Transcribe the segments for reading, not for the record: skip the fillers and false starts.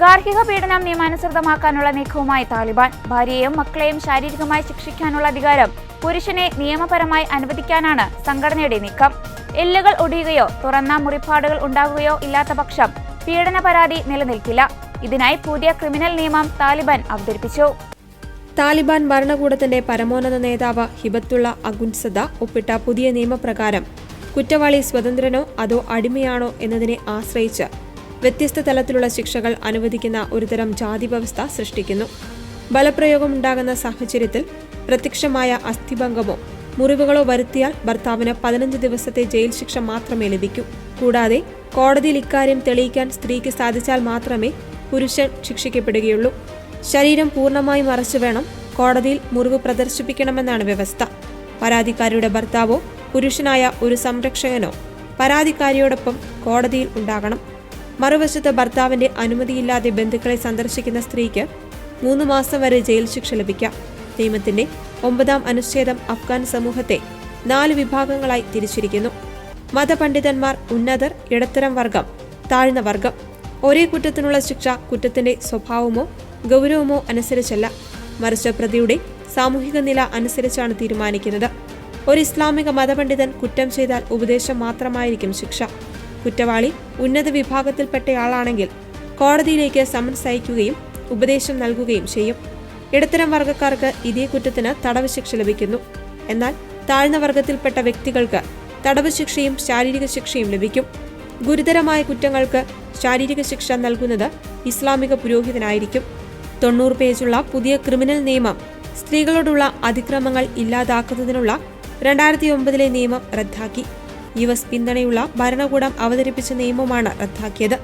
ഗാർഹിക പീഡനം നിയമാനുസൃതമാക്കാനുള്ള നീക്കവുമായി താലിബാൻ. ഭാര്യയെയും മക്കളെയും ശാരീരികമായി ശിക്ഷിക്കാനുള്ള അധികാരം പുരുഷനെ നിയമപരമായി അനുവദിക്കാനാണ് സംഘടനയുടെ നീക്കം. എല്ലുകൾ ഒടിയുകയോ തുറന്ന മുറിപ്പാടുകൾ ഉണ്ടാകുകയോ ഇല്ലാത്ത പക്ഷം പീഡന പരാതി നിലനിൽക്കില്ല. ഇതിനായി പുതിയ ക്രിമിനൽ നിയമം താലിബാൻ അവതരിപ്പിച്ചു. താലിബാൻ ഭരണകൂടത്തിന്റെ പരമോന്നത നേതാവ് ഹിബത്തുള്ള അഖുൻസദ ഒപ്പിട്ട പുതിയ നിയമപ്രകാരം കുറ്റവാളി സ്വതന്ത്രനോ അതോ അടിമയാണോ എന്നതിനെ ആശ്രയിച്ച് വ്യത്യസ്ത തലത്തിലുള്ള ശിക്ഷകൾ അനുവദിക്കുന്ന ഒരുതരം ജാതി വ്യവസ്ഥ സൃഷ്ടിക്കുന്നു. ബലപ്രയോഗമുണ്ടാകുന്ന സാഹചര്യത്തിൽ പ്രത്യക്ഷമായ അസ്ഥിഭംഗമോ മുറിവുകളോ വരുത്തിയാൽ ഭർത്താവിന് 15 ദിവസത്തെ ജയിൽ ശിക്ഷ മാത്രമേ ലഭിക്കൂ. കൂടാതെ കോടതിയിൽ ഇക്കാര്യം തെളിയിക്കാൻ സ്ത്രീക്ക് സാധിച്ചാൽ മാത്രമേ പുരുഷൻ ശിക്ഷിക്കപ്പെടുകയുള്ളൂ. ശരീരം പൂർണ്ണമായി മറച്ചു വേണം കോടതിയിൽ മുറിവ് പ്രദർശിപ്പിക്കണമെന്നാണ് വ്യവസ്ഥ. പരാതിക്കാരിയുടെ ഭർത്താവോ പുരുഷനായ ഒരു സംരക്ഷകനോ പരാതിക്കാരിയോടൊപ്പം കോടതിയിൽ ഉണ്ടാകണം. മറുവശത്ത് ഭർത്താവിന്റെ അനുമതിയില്ലാതെ ബന്ധുക്കളെ സന്ദർശിക്കുന്ന സ്ത്രീക്ക് 3 മാസം വരെ ജയിൽ ശിക്ഷ ലഭിക്കാം. നിയമത്തിന്റെ 9ാം അനുച്ഛേദം അഫ്ഗാൻ സമൂഹത്തെ 4 വിഭാഗങ്ങളായി തിരിച്ചിരിക്കുന്നു. മതപണ്ഡിതന്മാർ, ഉന്നതർ, ഇടത്തരം വർഗം, താഴ്ന്ന വർഗം. ഒരേ കുറ്റത്തിനുള്ള ശിക്ഷ കുറ്റത്തിന്റെ സ്വഭാവമോ ഗൗരവമോ അനുസരിച്ചല്ല, മറിച്ച് പ്രതിയുടെ സാമൂഹിക നില അനുസരിച്ചാണ് തീരുമാനിക്കുന്നത്. ഒരു ഇസ്ലാമിക മതപണ്ഡിതൻ കുറ്റം ചെയ്താൽ ഉപദേശം മാത്രമായിരിക്കും ശിക്ഷ. കുറ്റവാളി ഉന്നത വിഭാഗത്തിൽപ്പെട്ടയാളാണെങ്കിൽ കോടതിയിലേക്ക് സമൻസ് അയക്കുകയും ഉപദേശം നൽകുകയും ചെയ്യും. ഇടത്തരം വർഗക്കാർക്ക് ഇതേ കുറ്റത്തിന് തടവ് ശിക്ഷ ലഭിക്കുന്നു. എന്നാൽ താഴ്ന്ന വർഗത്തിൽപ്പെട്ട വ്യക്തികൾക്ക് തടവ് ശിക്ഷയും ശാരീരിക ശിക്ഷയും ലഭിക്കും. ഗുരുതരമായ കുറ്റങ്ങൾക്ക് ശാരീരിക ശിക്ഷ നൽകുന്നത് ഇസ്ലാമിക പുരോഹിതനായിരിക്കും. 90 പേജുള്ള പുതിയ ക്രിമിനൽ നിയമം സ്ത്രീകളോടുള്ള അതിക്രമങ്ങൾ ഇല്ലാതാക്കുന്നതിനുള്ള 2009 നിയമം റദ്ദാക്കി. US പിന്തുണയുള്ള ഭരണകൂടം അവതരിപ്പിച്ച നിയമമാണ് റദ്ദാക്കിയത്.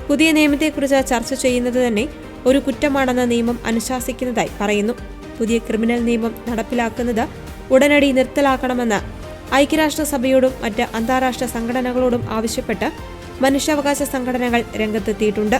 പുതിയ നിയമത്തെക്കുറിച്ച് ചർച്ച ചെയ്യുന്നത് തന്നെ ഒരു കുറ്റമാണെന്ന നിയമം അനുശാസിക്കുന്നതായി പറയുന്നു. പുതിയ ക്രിമിനൽ നിയമം നടപ്പിലാക്കുന്നത് ഉടനടി നിർത്തലാക്കണമെന്ന് ഐക്യരാഷ്ട്രസഭയോടും മറ്റ് അന്താരാഷ്ട്ര സംഘടനകളോടും ആവശ്യപ്പെട്ട് മനുഷ്യാവകാശ സംഘടനകൾ രംഗത്തെത്തിയിട്ടുണ്ട്.